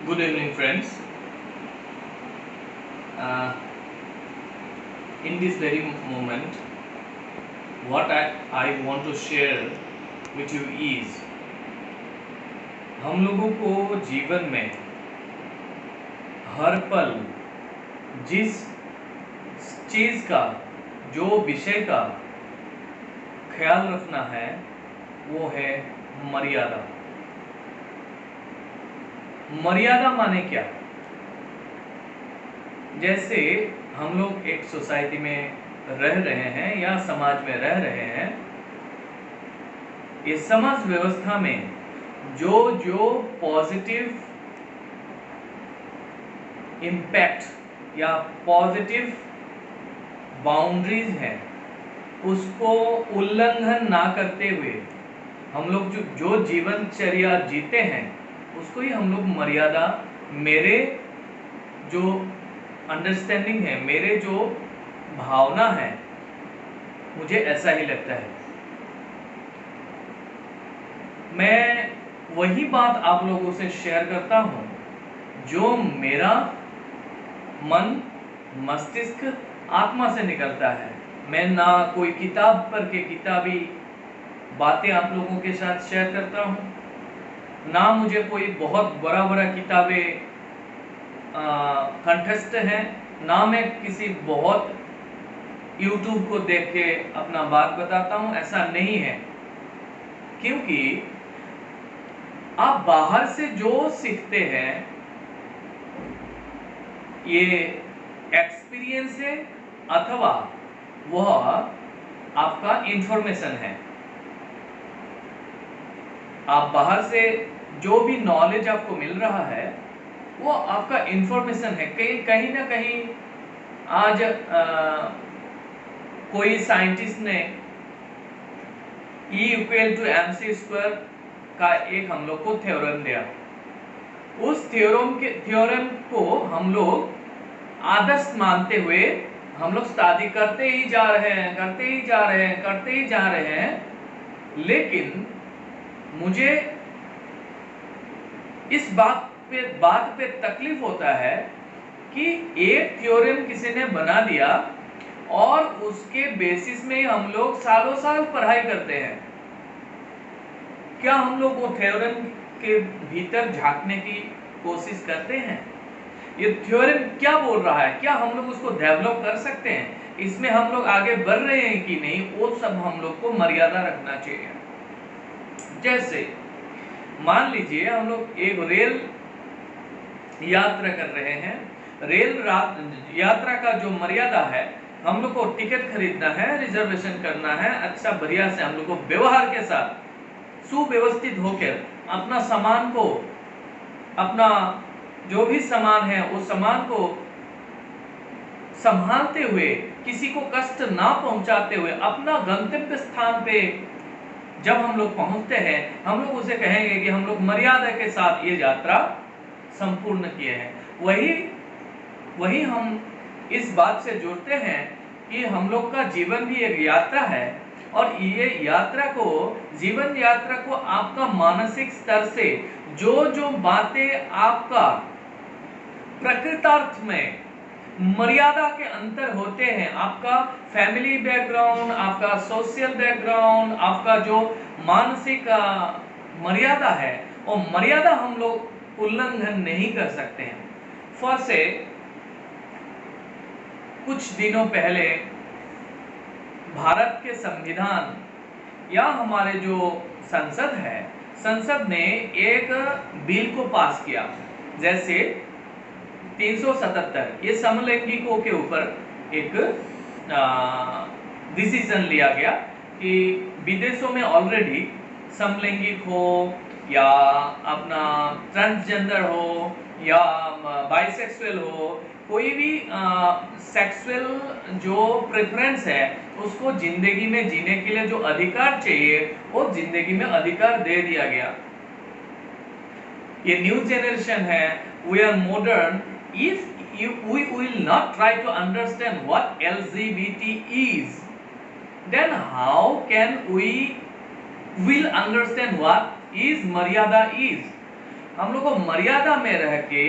Good evening, friends. Uh, in this very moment, what I want to share with you is हम लोगों को जीवन में हर पल जिस चीज़ का, जो विषय का ख्याल रखना है वो है मर्यादा। मर्यादा माने क्या? जैसे हम लोग एक सोसाइटी में रह रहे हैं या समाज में रह रहे हैं, इस समाज व्यवस्था में जो जो पॉजिटिव इम्पैक्ट या पॉजिटिव बाउंड्रीज हैं उसको उल्लंघन ना करते हुए हम लोग जो जीवनचर्या जीते हैं उसको ही हम लोग मर्यादा, मेरे जो अंडरस्टैंडिंग है, मेरे जो भावना है, मुझे ऐसा ही लगता है। मैं वही बात आप लोगों से शेयर करता हूं जो मेरा मन, मस्तिष्क, आत्मा से निकलता है। मैं ना कोई किताब पढ़ के किताबी बातें आप लोगों के साथ शेयर करता हूं, ना मुझे कोई बहुत बड़ा बड़ा किताबें कंठस्थ हैं, ना मैं किसी बहुत YouTube को देख के अपना बात बताता हूं। ऐसा नहीं है, क्योंकि आप बाहर से जो सीखते हैं ये एक्सपीरियंस है अथवा वह आपका इंफॉर्मेशन है। आप बाहर से जो भी नॉलेज आपको मिल रहा है वो आपका इंफॉर्मेशन है। कहीं ना कहीं आज कोई साइंटिस्ट ने E=mc² का एक हम लोग को थ्योरम दिया। उस थ्योरम को हम लोग आदर्श मानते हुए हम लोग शादी करते ही जा रहे हैं, लेकिन मुझे इस बात पे तकलीफ होता है कि एक थ्योरम किसी ने बना दिया और उसके बेसिस में हम लोग सालों साल पढ़ाई करते हैं। क्या हम लोग वो थ्योरम के भीतर झांकने की कोशिश करते हैं? ये थ्योरम क्या बोल रहा है, क्या हम लोग उसको डेवलप कर सकते हैं? इसमें हम लोग आगे बढ़ रहे हैं कि नहीं, वो सब हम लोग को मर्यादा रखना चाहिए। जैसे मान लीजिए हम लोग एक रेल यात्रा कर रहे हैं। रेल यात्रा का जो मर्यादा है, हम लोग को टिकट खरीदना है, रिजर्वेशन करना है, अच्छा बढ़िया से हम लोग को व्यवहार के साथ सुव्यवस्थित होकर अपना सामान को, अपना जो भी सामान है उस सामान को संभालते हुए, किसी को कष्ट ना पहुंचाते हुए अपना गंतव्य स्थान पे जब हम लोग पहुंचते हैं, हम लोग उसे कहेंगे कि हम लोग मर्यादा के साथ ये यात्रा संपूर्ण किए हैं। वही हम इस बात से जुड़ते हैं कि हम लोग का जीवन भी एक यात्रा है और ये जीवन यात्रा को आपका मानसिक स्तर से जो जो बातें आपका प्रकृतार्थ में मर्यादा के अंतर होते हैं, आपका फैमिली बैकग्राउंड, आपका सोशल बैकग्राउंड, आपका जो मानसिक मर्यादा है, वो मर्यादा हम लोग उल्लंघन नहीं कर सकते हैं। फर्स्ट से कुछ दिनों पहले भारत के संविधान या हमारे जो संसद है, संसद ने एक बिल को पास किया। जैसे 377, ये समलैंगिकों के ऊपर एक डिसीजन लिया गया कि विदेशों में ऑलरेडी समलैंगिक हो या अपना ट्रांसजेंडर हो या बाइसेक्सुअल हो, कोई भी सेक्सुअल जो प्रेफरेंस है उसको जिंदगी में जीने के लिए जो अधिकार चाहिए वो जिंदगी में अधिकार दे दिया गया। ये न्यू जनरेशन है, we are modern. If we will not try to understand what LGBT is, then how can we will understand what is maryada is? हम लोग को मर्यादा में रह के,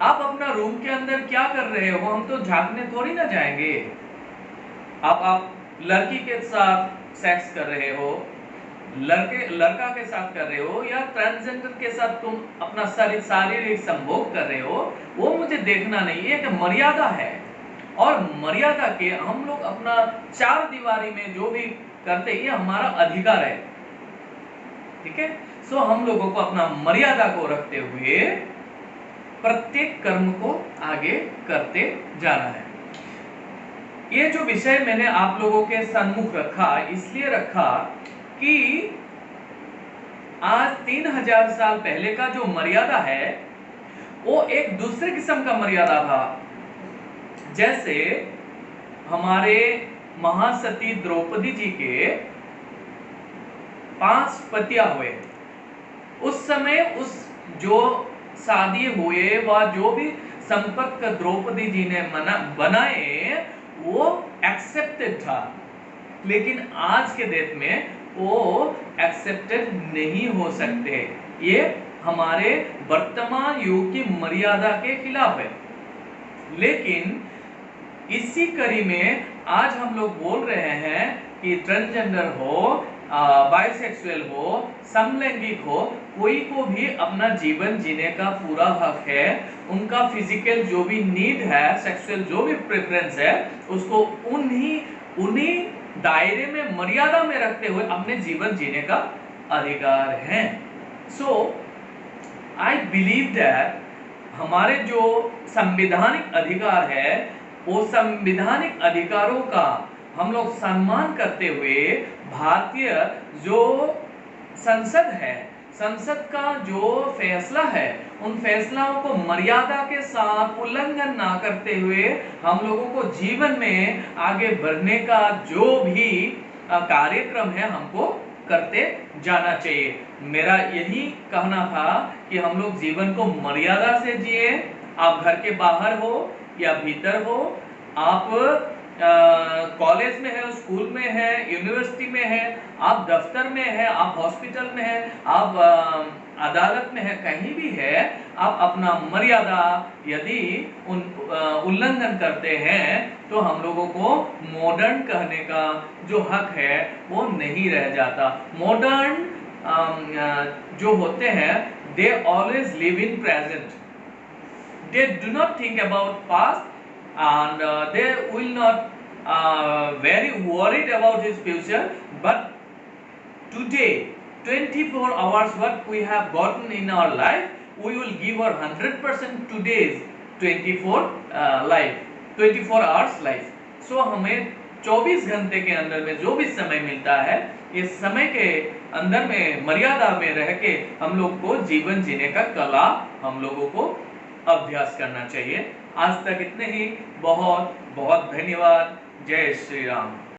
आप अपना रूम के अंदर क्या कर रहे हो हम तो झांकने थोड़ी ना जाएंगे। आप लड़की के साथ सेक्स कर रहे हो, लड़का के साथ कर रहे हो, या ट्रांसजेंडर के साथ तुम अपना शारीरिक संभोग कर रहे हो, वो मुझे देखना नहीं है। कि मर्यादा है, और मर्यादा के हम लोग अपना चार दीवारी में जो भी करते, ये हमारा अधिकार है, ठीक है। सो हम लोगों को अपना मर्यादा को रखते हुए प्रत्येक कर्म को आगे करते जाना है। ये जो विषय मैंने आप लोगों के सम्मुख रखा, इसलिए रखा कि आज 3000 साल पहले का जो मर्यादा है वो एक दूसरे किस्म का मर्यादा था। जैसे हमारे महासती द्रौपदी जी के 5 पतियां हुए, उस समय उस जो शादी हुए व जो भी संपर्क द्रौपदी जी ने बनाए वो एक्सेप्टेड था, लेकिन आज के डेट में वो एक्सेप्टेड नहीं हो सकते। ये हमारे वर्तमान युग की मर्यादा के खिलाफ है। लेकिन इसी कड़ी में आज हम लोग बोल रहे हैं कि ट्रांसजेंडर हो, बाइसेक्सुअल हो, समलैंगिक हो, कोई को भी अपना जीवन जीने का पूरा हक है। उनका फिजिकल जो भी नीड है, सेक्सुअल जो भी प्रेफरेंस है, उसको उन्हीं दायरे में, मर्यादा में रखते हुए अपने जीवन जीने का अधिकार है। सो आई बिलीव दैट हमारे जो संवैधानिक अधिकार है, वो संवैधानिक अधिकारों का हम लोग सम्मान करते हुए भारतीय जो संसद है, संसद का जो फैसला है, उन फैसलाओं को मर्यादा के साथ उल्लंघन ना करते हुए हम लोगों को जीवन में आगे बढ़ने का जो भी कार्यक्रम है हमको करते जाना चाहिए। मेरा यही कहना था कि हम लोग जीवन को मर्यादा से जिए। आप घर के बाहर हो या भीतर हो, आप कॉलेज में है, स्कूल में है, यूनिवर्सिटी में है, आप दफ्तर में है, आप हॉस्पिटल में है, आप अदालत में है, कहीं भी है, आप अपना मर्यादा यदि उल्लंघन करते हैं तो हम लोगों को मॉडर्न कहने का जो हक है वो नहीं रह जाता। मॉडर्न जो होते हैं, they always live in present, they do not think about past, and they will not very worried about his future, but today 24 hours what we have gotten in our life, we will give our 100% today's 24 hours life. So हमें 24 घंटे के अंदर में जो भी समय मिलता है, इस समय के अंदर में मर्यादा में रह के हम लोग को जीवन जीने का कला हम लोगों को अभ्यास करना चाहिए। आज तक इतने ही। बहुत बहुत धन्यवाद। जय श्री राम।